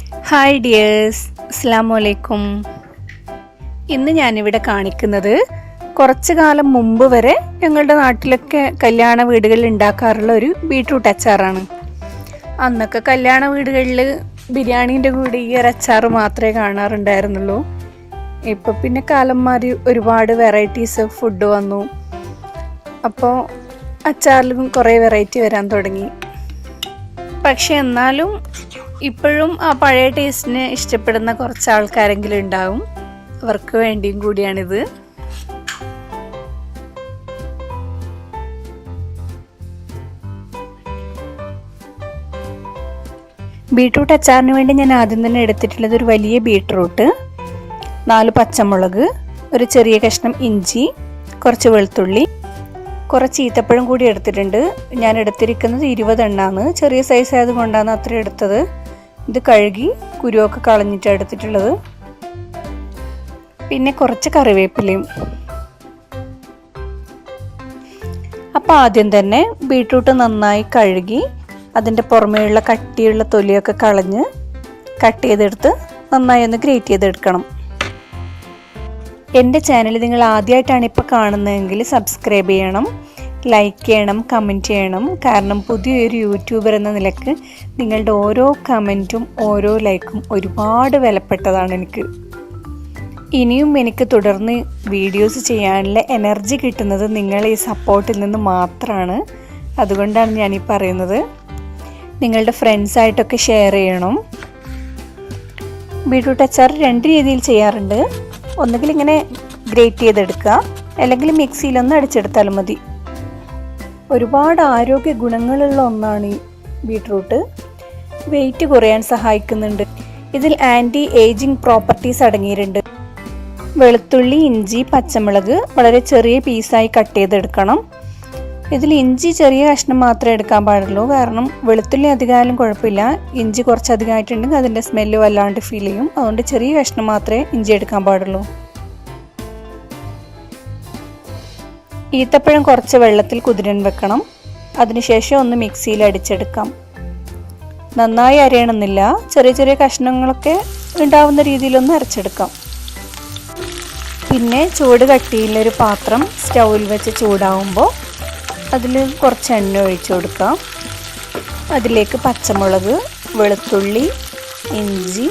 Hi dears, അസ്സലാമു അലൈക്കും. ഇന്ന് ഞാനിവിടെ കാണിക്കുന്നത് കുറച്ചു കാലം മുമ്പ് വരെ ഞങ്ങളുടെ നാട്ടിലൊക്കെ കല്യാണ വീടുകളിൽ ഉണ്ടാക്കാറുള്ള ഒരു ബീട്രൂട്ട് അച്ചാറാണ്. അന്നൊക്കെ കല്യാണ വീടുകളിൽ ബിരിയാണീൻ്റെ കൂടെ ഈ ഒരു അച്ചാർ മാത്രമേ കാണാറുണ്ടായിരുന്നുള്ളൂ. ഇപ്പോൾ പിന്നെ കാലം മാറി ഒരുപാട് വെറൈറ്റീസ് ഓഫ് ഫുഡ് വന്നു. അപ്പോൾ അച്ചാറിലും കുറേ വെറൈറ്റി വരാൻ തുടങ്ങി. പക്ഷെ എന്നാലും ഇപ്പോഴും ആ പഴയ ടേസ്റ്റിനെ ഇഷ്ടപ്പെടുന്ന കുറച്ച് ആൾക്കാരെങ്കിലും ഉണ്ടാവും. അവർക്ക് വേണ്ടിയും കൂടിയാണിത്. ബീട്രൂട്ട് അച്ചാറിന് വേണ്ടി ഞാൻ ആദ്യം തന്നെ എടുത്തിട്ടുള്ളത് ഒരു വലിയ ബീട്രൂട്ട്, 4 പച്ചമുളക്, ഒരു ചെറിയ കഷ്ണം ഇഞ്ചി, കുറച്ച് വെളുത്തുള്ളി, കുറച്ച് ഈത്തപ്പഴം കൂടി എടുത്തിട്ടുണ്ട്. ഞാൻ എടുത്തിരിക്കുന്നത് 20 എണ്ണമാണ്. ചെറിയ സൈസ് ആയതുകൊണ്ടാണ് അത്ര എടുത്തത്. ഇത് കഴുകി കുരുവൊക്കെ കളഞ്ഞിട്ടാണ് എടുത്തിട്ടുള്ളത്. പിന്നെ കുറച്ച് കറിവേപ്പിലയും. അപ്പോൾ ആദ്യം തന്നെ ബീട്രൂട്ട് നന്നായി കഴുകി അതിൻ്റെ പുറമേയുള്ള കട്ടിയുള്ള തൊലിയൊക്കെ കളഞ്ഞ് കട്ട് ചെയ്തെടുത്ത് നന്നായി ഒന്ന് ഗ്രേറ്റ് ചെയ്തെടുക്കണം. എൻ്റെ ചാനൽ നിങ്ങൾ ആദ്യമായിട്ടാണ് ഇപ്പോൾ കാണുന്നതെങ്കിൽ സബ്സ്ക്രൈബ് ചെയ്യണം, ലൈക്ക് ചെയ്യണം, കമൻറ്റ് ചെയ്യണം. കാരണം പുതിയൊരു യൂട്യൂബർ എന്ന നിലക്ക് നിങ്ങളുടെ ഓരോ കമൻറ്റും ഓരോ ലൈക്കും ഒരുപാട് വിലപ്പെട്ടതാണ് എനിക്ക്. ഇനിയും എനിക്ക് തുടർന്ന് വീഡിയോസ് ചെയ്യാനുള്ള എനർജി കിട്ടുന്നത് നിങ്ങളെ ഈ സപ്പോർട്ടിൽ നിന്ന് മാത്രമാണ്. അതുകൊണ്ടാണ് ഞാനീ പറയുന്നത്. നിങ്ങളുടെ ഫ്രണ്ട്സായിട്ടൊക്കെ ഷെയർ ചെയ്യണം. ബീട്രൂട്ട് അച്ചാർ 2 രീതിയിൽ ചെയ്യാറുണ്ട്. ഒന്നുകിൽ ഇങ്ങനെ ഗ്രേറ്റ് ചെയ്തെടുക്കുക, അല്ലെങ്കിൽ മിക്സിയിലൊന്ന് അടിച്ചെടുത്താലും മതി. ഒരുപാട് ആരോഗ്യ ഗുണങ്ങളുള്ള ഒന്നാണ് ഈ ബീട്രൂട്ട്. വെയിറ്റ് കുറയാൻ സഹായിക്കുന്നുണ്ട്. ഇതിൽ ആൻറ്റി ഏജിങ് പ്രോപ്പർട്ടീസ് അടങ്ങിയിട്ടുണ്ട്. വെളുത്തുള്ളി, ഇഞ്ചി, പച്ചമുളക് വളരെ ചെറിയ പീസായി കട്ട് ചെയ്തെടുക്കണം. ഇതിൽ ഇഞ്ചി ചെറിയ കഷ്ണം മാത്രമേ എടുക്കാൻ പാടുള്ളൂ. കാരണം വെളുത്തുള്ളി അധികമായാലും കുഴപ്പമില്ല, ഇഞ്ചി കുറച്ചധികമായിട്ടുണ്ടെങ്കിൽ അതിൻ്റെ സ്മെല്ല് വല്ലാണ്ട് ഫീൽ ചെയ്യും. അതുകൊണ്ട് ചെറിയ കഷ്ണം മാത്രമേ ഇഞ്ചി എടുക്കാൻ പാടുള്ളൂ. ഈത്തപ്പഴം കുറച്ച് വെള്ളത്തിൽ കുതിരാൻ വെക്കണം. അതിനുശേഷം ഒന്ന് മിക്സിയിൽ അടിച്ചെടുക്കാം. നന്നായി അരയണമെന്നില്ല, ചെറിയ ചെറിയ കഷ്ണങ്ങളൊക്കെ ഉണ്ടാവുന്ന രീതിയിലൊന്ന് അരച്ചെടുക്കാം. പിന്നെ ചൂട് കട്ടിയുള്ളൊരു പാത്രം സ്റ്റൗവിൽ വെച്ച് ചൂടാവുമ്പോൾ അതിൽ കുറച്ച് എണ്ണ ഒഴിച്ചു കൊടുക്കാം. അതിലേക്ക് പച്ചമുളക്, വെളുത്തുള്ളി, ഇഞ്ചി,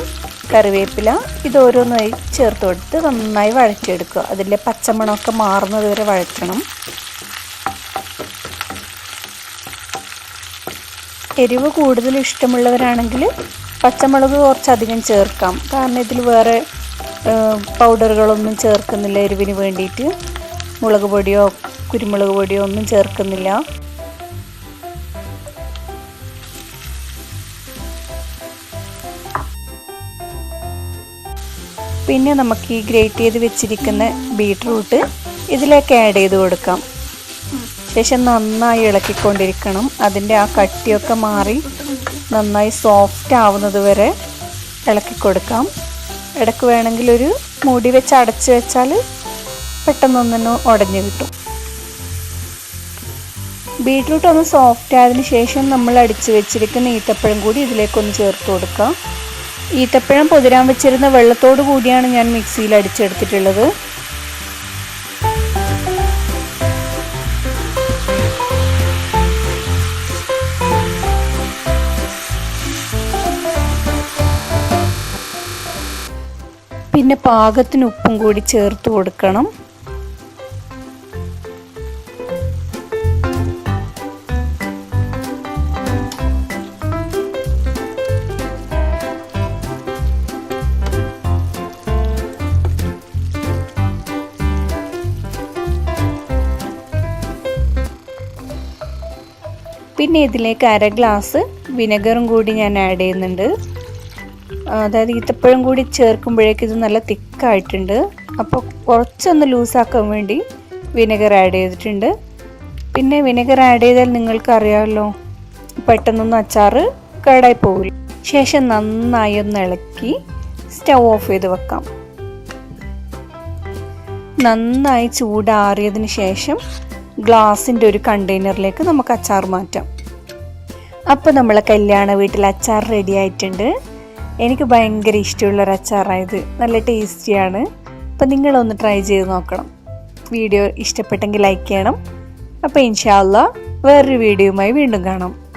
കറിവേപ്പില ഇതോരോന്നായി ചേർത്ത് കൊടുത്ത് നന്നായി വഴറ്റിയെടുക്കുക. അതിൻ്റെ പച്ചമണമൊക്കെ മാറുന്നത് വരെ വഴറ്റണം. എരിവ് കൂടുതൽ ഇഷ്ടമുള്ളവരാണെങ്കിൽ പച്ചമുളക് കുറച്ചധികം ചേർക്കാം. കാരണം ഇതിൽ വേറെ പൗഡറുകളൊന്നും ചേർക്കുന്നില്ല. എരിവിന് വേണ്ടിയിട്ട് മുളക് പൊടിയോ കുരുമുളക് പൊടിയോ ഒന്നും ചേർക്കുന്നില്ല. പിന്നെ നമുക്ക് ഈ ഗ്രേറ്റ് ചെയ്ത് വെച്ചിരിക്കുന്ന ബീട്രൂട്ട് ഇതിലേക്ക് ആഡ് ചെയ്ത് കൊടുക്കാം. ശേഷം നന്നായി ഇളക്കിക്കൊണ്ടിരിക്കണം. അതിൻ്റെ ആ കട്ടിയൊക്കെ മാറി നന്നായി സോഫ്റ്റ് ആവുന്നത് വരെ ഇളക്കി കൊടുക്കാം. ഇടയ്ക്ക് വേണമെങ്കിൽ ഒരു മൂടി വെച്ച് അടച്ച് വെച്ചാൽ പെട്ടെന്നൊന്നും ഉടഞ്ഞു കിട്ടും. ബീട്രൂട്ട് ഒന്ന് സോഫ്റ്റ് ആയതിനു ശേഷം നമ്മൾ അടിച്ച് വെച്ചിരിക്കുന്ന ഈത്തപ്പഴം കൂടി ഇതിലേക്കൊന്ന് ചേർത്ത് കൊടുക്കാം. ഈത്തപ്പഴം പൊതിരാൻ വെച്ചിരുന്ന വെള്ളത്തോടു കൂടിയാണ് ഞാൻ മിക്സിയിൽ അടിച്ചെടുത്തിട്ടുള്ളത്. പിന്നെ പാകത്തിന് ഉപ്പും കൂടി ചേർത്ത് കൊടുക്കണം. പിന്നെ ഇതിലേക്ക് 1/2 ഗ്ലാസ് വിനെഗറും കൂടി ഞാൻ ആഡ് ചെയ്യുന്നുണ്ട്. അതായത് ഈത്തപ്പഴം കൂടി ചേർക്കുമ്പോഴേക്കും ഇത് നല്ല തിക്കായിട്ടുണ്ട്. അപ്പോൾ കുറച്ചൊന്ന് ലൂസാക്കാൻ വേണ്ടി വിനെഗർ ആഡ് ചെയ്തിട്ടുണ്ട്. പിന്നെ വിനെഗർ ആഡ് ചെയ്താൽ നിങ്ങൾക്കറിയാമല്ലോ, പെട്ടെന്നൊന്നും അച്ചാർ കേടായി പോകില്ല. ശേഷം നന്നായി ഒന്ന് ഇളക്കി സ്റ്റൗ ഓഫ് ചെയ്ത് വെക്കാം. നന്നായി ചൂടാറിയതിന് ശേഷം ഗ്ലാസിൻ്റെ ഒരു കണ്ടെയ്നറിലേക്ക് നമുക്ക് അച്ചാർ മാറ്റാം. അപ്പോൾ നമ്മളെ കല്യാണ വീട്ടിൽ അച്ചാർ റെഡി ആയിട്ടുണ്ട്. എനിക്ക് ഭയങ്കര ഇഷ്ടമുള്ളൊരു അച്ചാറായത്, നല്ല ടേസ്റ്റിയാണ്. അപ്പം നിങ്ങളൊന്ന് ട്രൈ ചെയ്ത് നോക്കണം. വീഡിയോ ഇഷ്ടപ്പെട്ടെങ്കിൽ ലൈക്ക് ചെയ്യണം. അപ്പോൾ ഇൻഷാ അല്ലാഹ് വേറൊരു വീഡിയോയുമായി വീണ്ടും കാണാം.